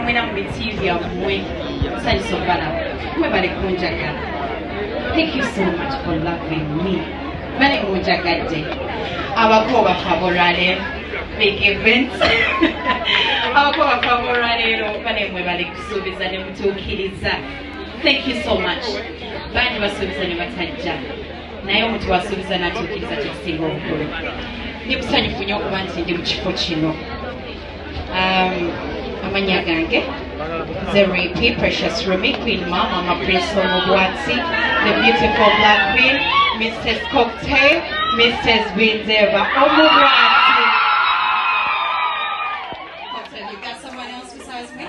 mwena mu TV yammwe musanyusa obbala mwebale kunjagala. Thank you so much for loving me. Bale munjagadde abako bafavorale big events abako bafavorale bale mwebale kusuubiza ne mutuukiriza. Thank you so much. Bani basuubiza ne batajja naye omuntu wasuubiza n'atuukiriza kyekisinga obukulu. Ndi musanyufu nnyo okuba nti ndi mu kifo kino. Amanya gange Zeripi, Precious Rumi, Queen Mama, my Prince Omobwati, the beautiful Black Queen, Mrs. Cocktail, Mrs. Windeva Omobwati. Cocktail, you got someone else besides me?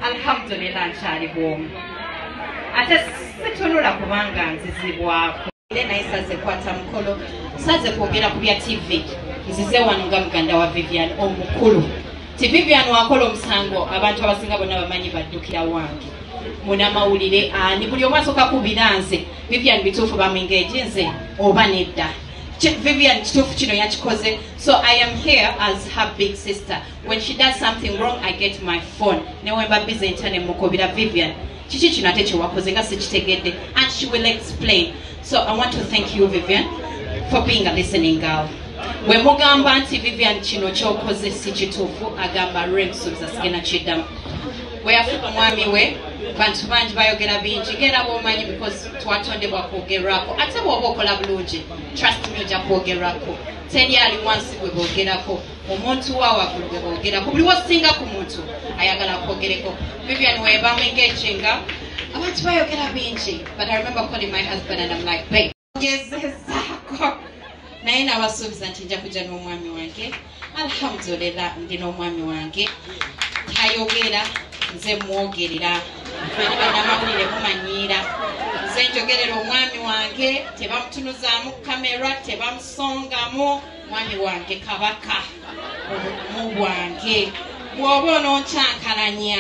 Alhamdulillah, nchali bwomu. Ate situnula kubanga nzizibwako. Naisa zekwata mukolo saze kwogera ku bya TV nzize wano nga muganda wa Vivian omukulu ti Vivian wakola omusango abantu abasinga bonna bamanyi baddukira wange munamawulire ani buli omwasoka kubiranze Vivian bituufu bamwingeje nze oba nedda Vivian kituufu kino yakikoze. So I am here as her big sister. When she does something wrong I get my phone ne wemba busy internet mukobira Vivian chichi kino ate kyewakoze nga sikitegedde and she will explain. So I want to thank you, Vivian, for being a listening girl. When mugamba anti Vivian kino kyokoze si kituufu agamba remsubiza sigena kiddamu. Weyafuka mwami we bantu bangi bayogera bingi genda bwomanyi because twatondebwa kwogerako ate bw'oba okola bulungi trust me ojja kwogerako. Teri ali wansi gwe boogerako omuntu wa waggulu gwe boogerako buli wosinga ku muntu ayagala kwogereko. Vivian weebamu engejinga abantu bayogera bingi but I remember calling my husband and I'm like babe gezezako naye nabasuubiza nti nja kujja n'omwami wange. Alhamdulillah ndi n'omwami wange tayogera nze mwogerera banamawulire mumanyiira nze njogerera omwami wange tebamutunuzaamu kamera tebamusongamu mwami wange kabaka mu bwange bw'oba ononkyankalanya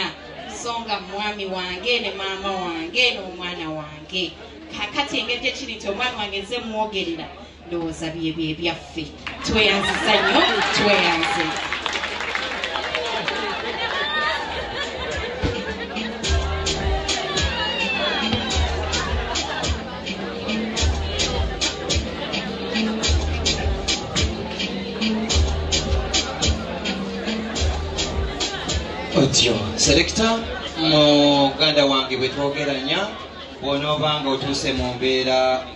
songa mwami wange ne maama wange n'omwana wange. Kakati engeri gyekiri nti omwami wange nze mwogerera ndowooza byebyo ebyaffe. Tweyanziza nnyo tweyanze. Otyo selector muganda wange bwe twogeranya bw'onoobanga otuuse mu mbeera